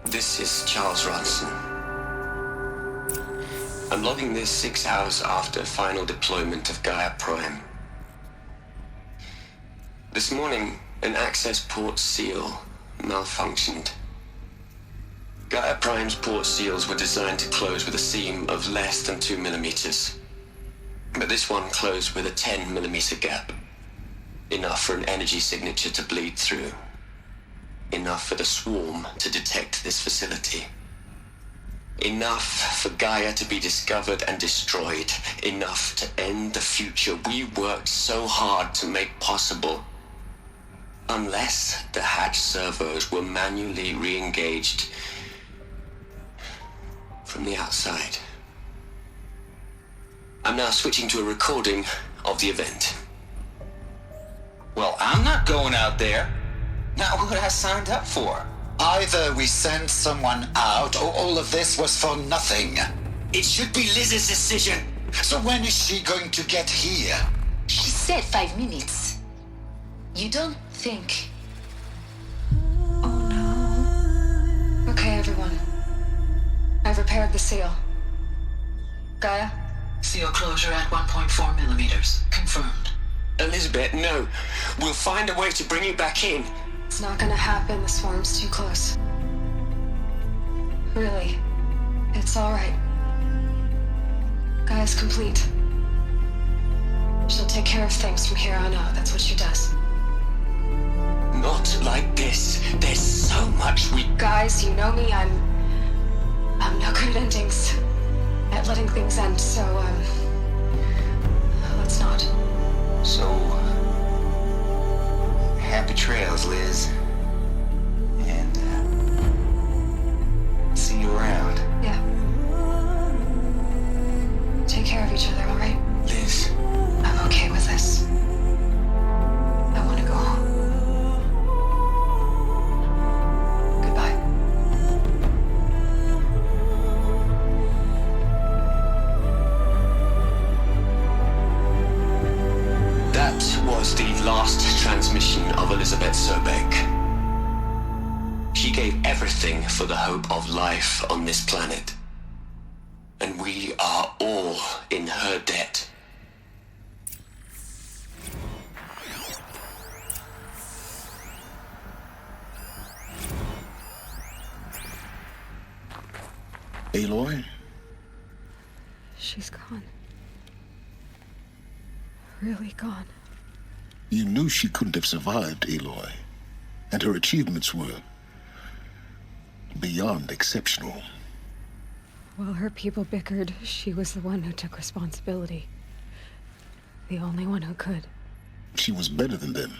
This is Charles Ronson. I'm logging this 6 hours after final deployment of Gaia Prime. This morning, an access port seal malfunctioned. Gaia Prime's port seals were designed to close with a seam of less than 2 millimeters. But this one closed with a 10 millimeter gap. Enough for an energy signature to bleed through. Enough for the swarm to detect this facility. Enough for Gaia to be discovered and destroyed. Enough to end the future we worked so hard to make possible. Unless the hatch servos were manually re-engaged from the outside. I'm now switching to a recording of the event. Well, I'm not going out there. Not what I signed up for. Either we send someone out, or all of this was for nothing. It should be Liz's decision. So when is she going to get here? She said 5 minutes. You don't think... Oh no. Okay, everyone. I've repaired the seal. Gaia? Seal closure at 1.4 millimeters. Confirmed. Elizabeth, no. We'll find a way to bring you back in. It's not gonna happen. The swarm's too close. Really. It's alright. Gaia's complete. She'll take care of things from here on out. That's what she does. Not like this. There's so much we... Guys, you know me. I'm no good at endings. At letting things end, so, let's not. So, happy trails, Liz. And, see you around. Yeah. Take care of each other, alright? Liz. I'm okay with this. I want to go home. Goodbye. That was the last transmission of Elizabeth Sobek. She gave everything for the hope of life on this planet. And we are all in her debt. Aloy? She's gone. Really gone. You knew she couldn't have survived, Aloy. And her achievements were beyond exceptional. While her people bickered, she was the one who took responsibility. The only one who could. She was better than them.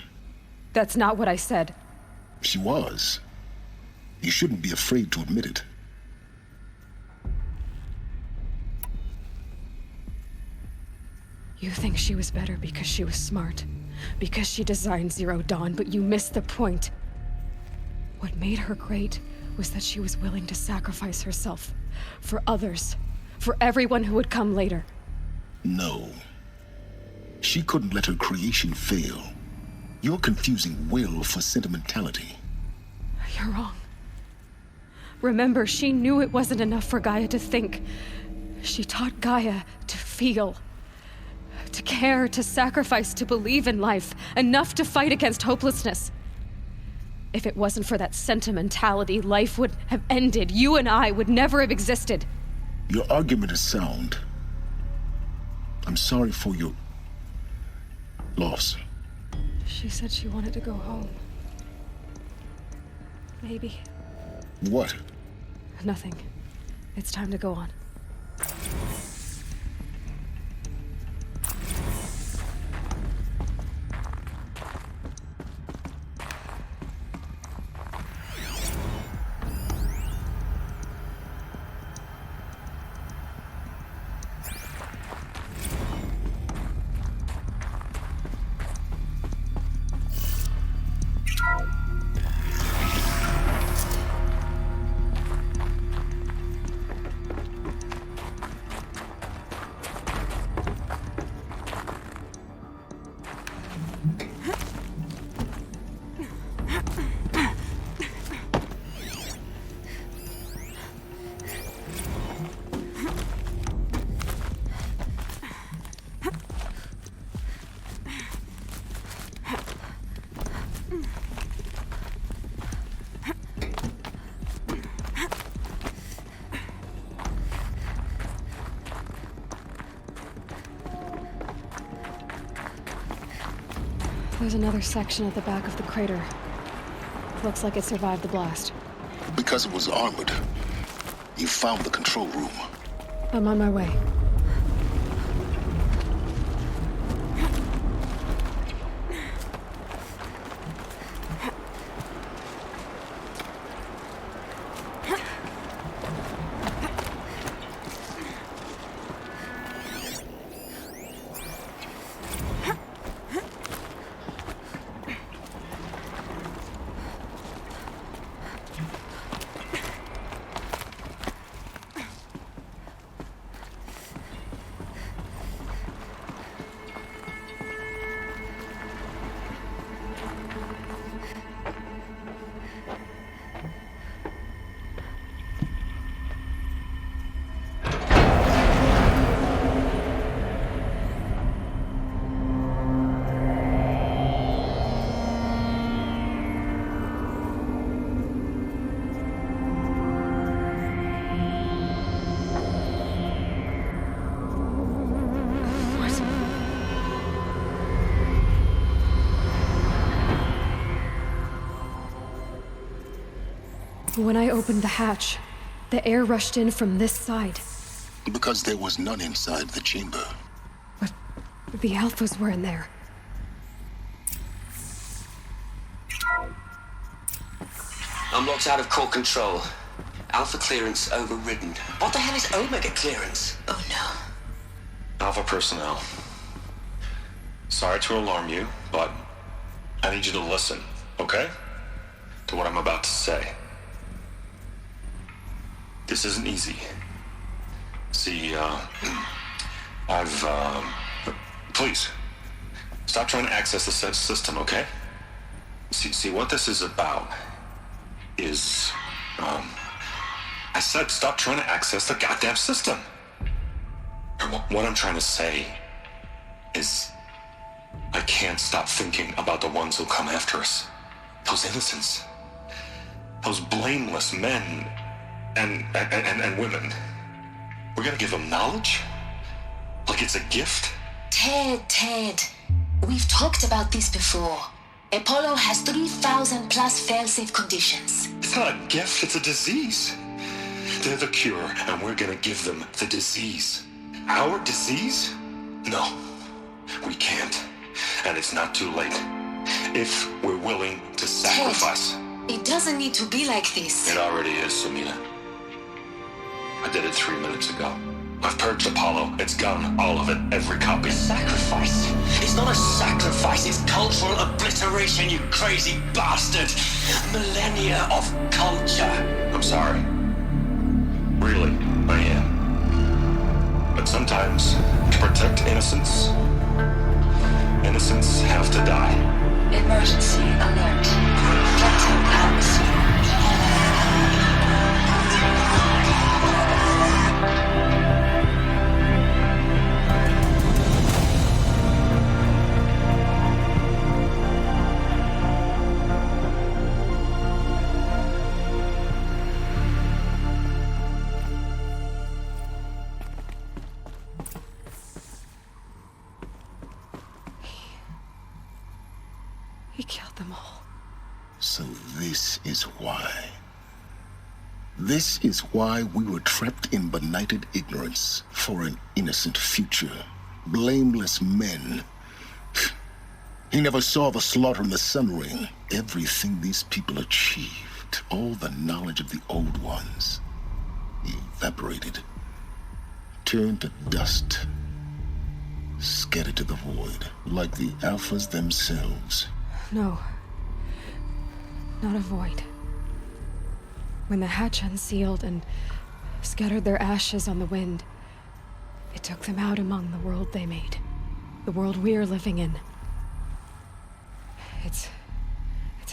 That's not what I said. She was. You shouldn't be afraid to admit it. You think she was better because she was smart, because she designed Zero Dawn, but you missed the point. What made her great was that she was willing to sacrifice herself for others, for everyone who would come later. No. She couldn't let her creation fail. You're confusing will for sentimentality. You're wrong. Remember, she knew it wasn't enough for Gaia to think. She taught Gaia to feel. To care, to sacrifice, to believe in life, enough to fight against hopelessness. If it wasn't for that sentimentality, life would have ended. You and I would never have existed. Your argument is sound. I'm sorry for your loss. She said she wanted to go home. Maybe. What? Nothing. It's time to go on. There's another section at the back of the crater. Looks like it survived the blast. Because it was armored. You found the control room. I'm on my way. When I opened the hatch, the air rushed in from this side. Because there was none inside the chamber. But the Alphas were in there. I'm locked out of core control. Alpha clearance overridden. What the hell is Omega clearance? Oh no. Alpha personnel. Sorry to alarm you, but I need you to listen, okay? To what I'm about to say. This isn't easy. See, please, stop trying to access the system, okay? See, what this is about is, I said stop trying to access the goddamn system. And what I'm trying to say is, I can't stop thinking about the ones who come after us. Those innocents. Those blameless men and women. We're gonna give them knowledge? Like it's a gift? Ted. We've talked about this before. Apollo has 3,000 plus fail-safe conditions. It's not a gift, it's a disease. They're the cure, and we're gonna give them the disease. Our disease? No, we can't. And it's not too late. If we're willing to sacrifice. Ted, it doesn't need to be like this. It already is, Samina. I did it 3 minutes ago. I've purged Apollo. It's gone. All of it. Every copy. Sacrifice? It's not a sacrifice, it's cultural obliteration, you crazy bastard! Millennia of culture! I'm sorry. Really, I am. But sometimes, to protect innocence have to die. Emergency alert. Reflecting atmosphere. He killed them all. So this is why. This is why we were trapped in benighted ignorance for an innocent future. Blameless men. He never saw the slaughter in the Sun Ring. Everything these people achieved, all the knowledge of the old ones, evaporated, turned to dust, scattered to the void, like the Alphas themselves. No. Not a void. When the hatch unsealed and scattered their ashes on the wind, it took them out among the world they made. The world we're living in. It's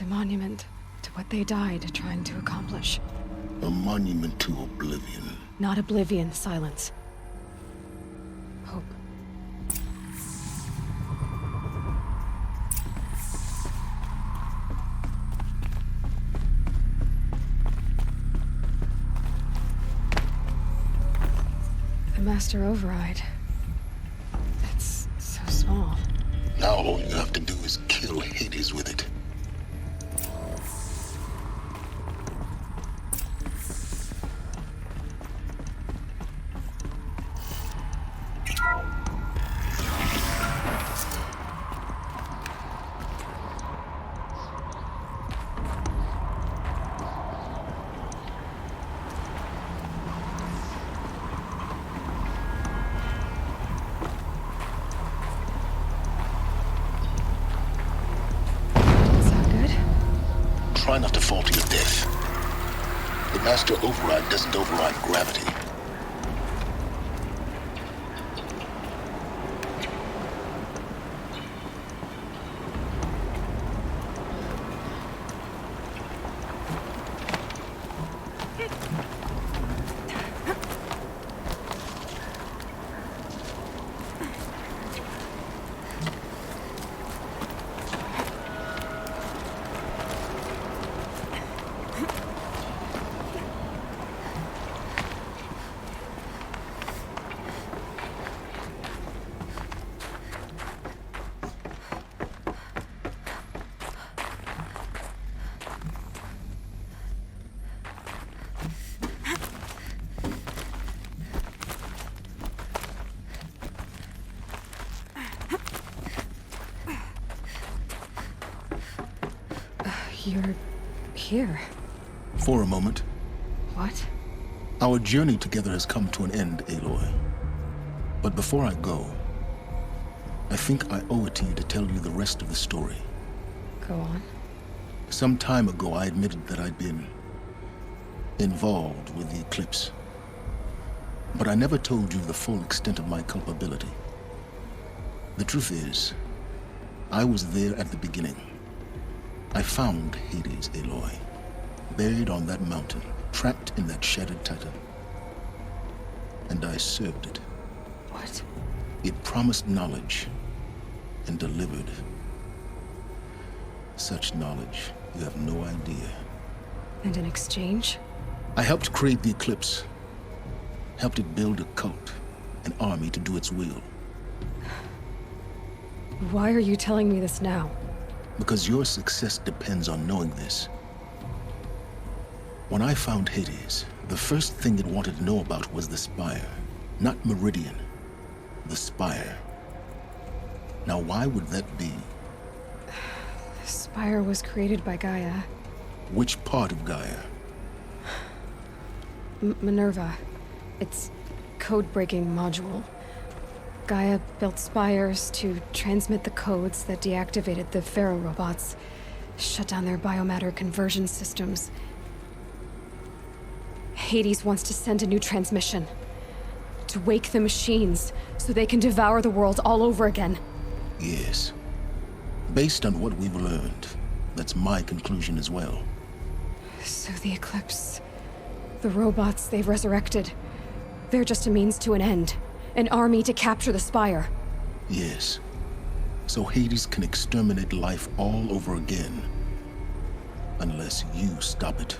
a monument to what they died trying to accomplish. A monument to oblivion. Not oblivion, Silence. Hope. The Master Override. That's so small. Now all you have to do is kill kill Hades with it. Try not to fall to your death. The master override doesn't override gravity. You're here. For a moment. What? Our journey together has come to an end, Aloy. But before I go, I think I owe it to you to tell you the rest of the story. Go on. Some time ago, I admitted that I'd been involved with the eclipse. But I never told you the full extent of my culpability. The truth is, I was there at the beginning. I found Hades, Aloy, buried on that mountain, trapped in that shattered titan. And I served it. What? It promised knowledge and delivered. Such knowledge, you have no idea. And in exchange? I helped create the eclipse. Helped it build a cult, an army to do its will. Why are you telling me this now? Because your success depends on knowing this. When I found Hades, the first thing it wanted to know about was the Spire. Not Meridian. The Spire. Now why would that be? The Spire was created by Gaia. Which part of Gaia? Minerva. Its code-breaking module. Gaia built spires to transmit the codes that deactivated the Pharaoh robots, shut down their biomatter conversion systems. Hades wants to send a new transmission. To wake the machines, so they can devour the world all over again. Yes. Based on what we've learned, that's my conclusion as well. So the Eclipse, the robots they've resurrected, they're just a means to an end. An army to capture the Spire. Yes. So Hades can exterminate life all over again. Unless you stop it.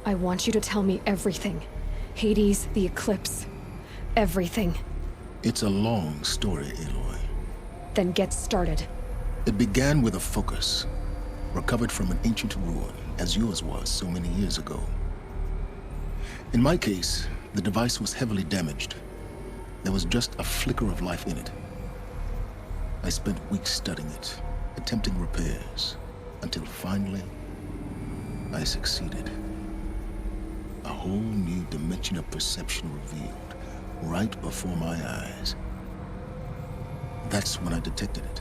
I want you to tell me everything. Hades, the Eclipse. Everything. It's a long story, Aloy. Then get started. It began with a focus. Recovered from an ancient ruin, as yours was so many years ago. In my case, the device was heavily damaged. There was just a flicker of life in it. I spent weeks studying it, attempting repairs, until finally, I succeeded. A whole new dimension of perception revealed, right before my eyes. That's when I detected it.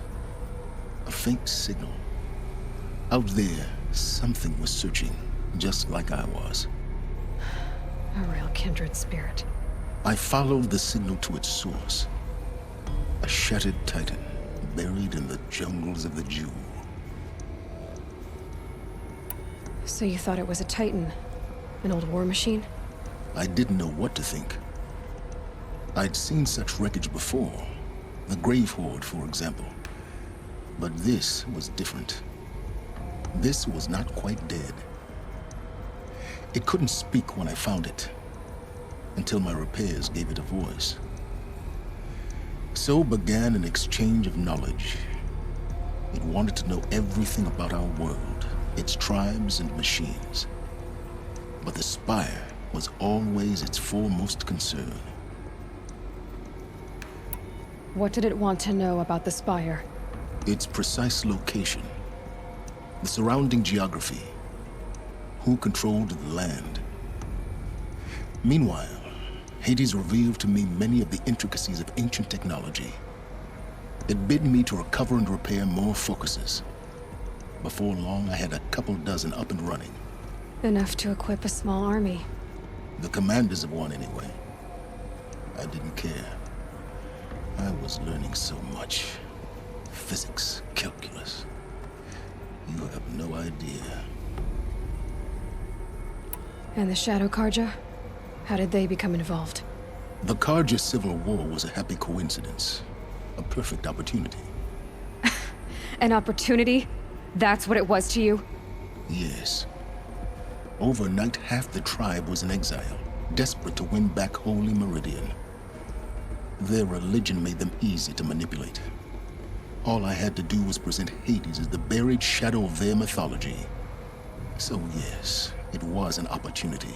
A faint signal. Out there, something was searching, just like I was. A real kindred spirit. I followed the signal to its source. A shattered titan, buried in the jungles of the Jewel. So you thought it was a titan? An old war machine? I didn't know what to think. I'd seen such wreckage before. The Grave Horde, for example. But this was different. This was not quite dead. It couldn't speak when I found it, until my repairs gave it a voice. So began an exchange of knowledge. It wanted to know everything about our world, its tribes and machines. But the Spire was always its foremost concern. What did it want to know about the Spire? Its precise location, the surrounding geography, who controlled the land. Meanwhile, Hades revealed to me many of the intricacies of ancient technology. It bid me to recover and repair more focuses. Before long, I had a couple dozen up and running. Enough to equip a small army. The commanders of one, anyway. I didn't care. I was learning so much. Physics, calculus. You have no idea. And the Shadow Carja? How did they become involved? The Carja Civil War was a happy coincidence. A perfect opportunity. An opportunity? That's what it was to you? Yes. Overnight, half the tribe was in exile, desperate to win back Holy Meridian. Their religion made them easy to manipulate. All I had to do was present Hades as the buried shadow of their mythology. So yes, it was an opportunity.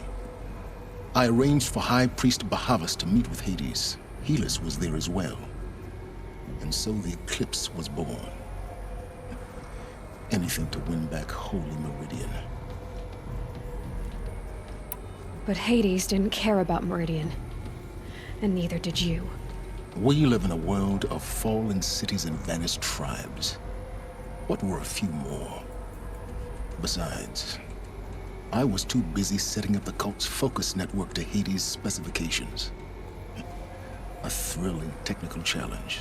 I arranged for High Priest Bahavas to meet with Hades. Helis was there as well. And so the eclipse was born. Anything to win back Holy Meridian. But Hades didn't care about Meridian. And neither did you. We live in a world of fallen cities and vanished tribes. What were a few more? Besides, I was too busy setting up the cult's focus network to Hades' specifications. A thrilling technical challenge,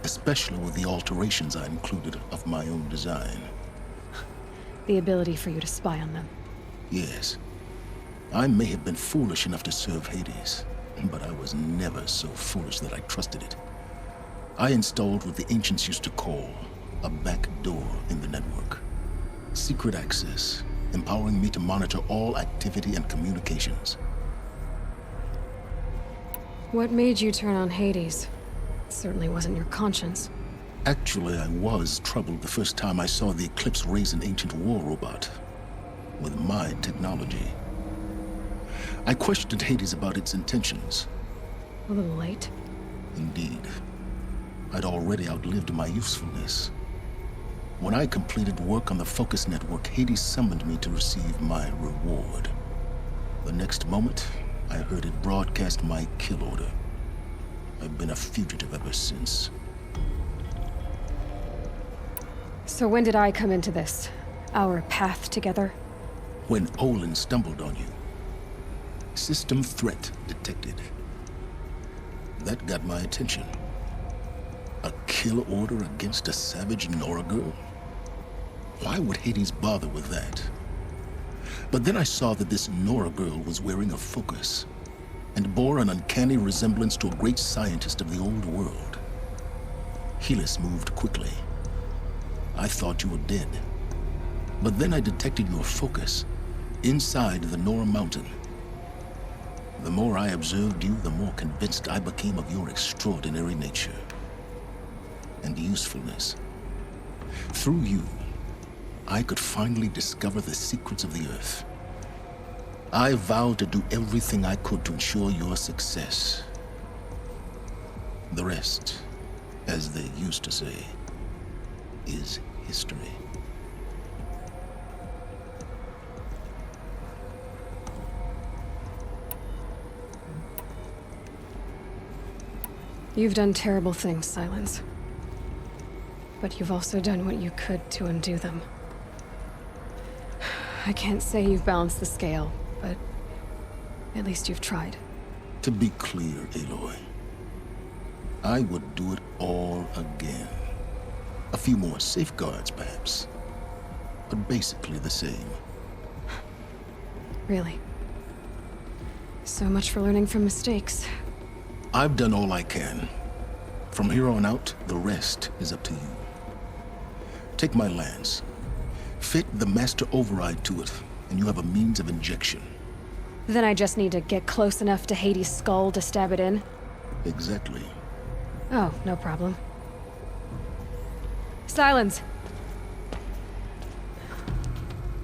especially with the alterations I included of my own design. The ability for you to spy on them. Yes. I may have been foolish enough to serve Hades, but I was never so foolish that I trusted it. I installed what the ancients used to call a back door in the network. Secret access, empowering me to monitor all activity and communications. What made you turn on Hades? It certainly wasn't your conscience. Actually, I was troubled the first time I saw the Eclipse raise an ancient war robot with my technology. I questioned Hades about its intentions. A little late. Indeed. I'd already outlived my usefulness. When I completed work on the Focus Network, Hades summoned me to receive my reward. The next moment, I heard it broadcast my kill order. I've been a fugitive ever since. So when did I come into this? Our path together? When Olin stumbled on you. System threat detected. That got my attention. A kill order against a savage Nora girl? Why would Hades bother with that? But then I saw that this Nora girl was wearing a focus, and bore an uncanny resemblance to a great scientist of the old world. Helis moved quickly. I thought you were dead. But then I detected your focus, inside the Nora mountain. The more I observed you, the more convinced I became of your extraordinary nature and usefulness. Through you, I could finally discover the secrets of the Earth. I vowed to do everything I could to ensure your success. The rest, as they used to say, is history. You've done terrible things, Sylens. But you've also done what you could to undo them. I can't say you've balanced the scale, but at least you've tried. To be clear, Aloy, I would do it all again. A few more safeguards, perhaps, but basically the same. Really? So much for learning from mistakes. I've done all I can. From here on out, the rest is up to you. Take my lance. Fit the master override to it, and you have a means of injection. Then I just need to get close enough to Hades' skull to stab it in? Exactly. Oh, no problem. Sylens!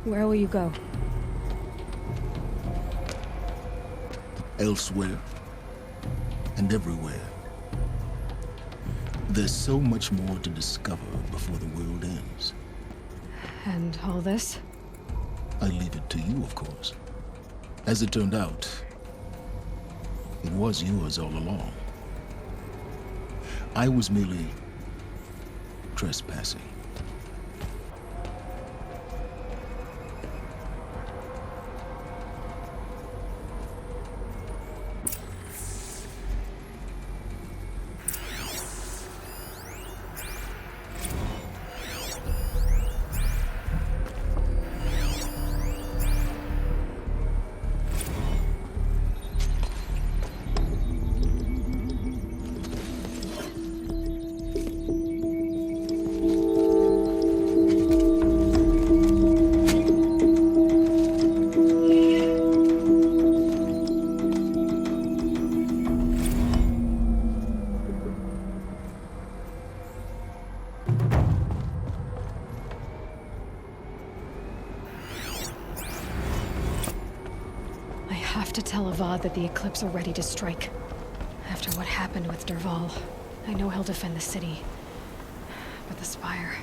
Where will you go? Elsewhere and everywhere. There's so much more to discover before the world ends. And all this? I leave it to you, of course. As it turned out, it was yours all along. I was merely trespassing. I have to tell Avad that the Eclipse are ready to strike. After what happened with Derval, I know he'll defend the city. But the Spire...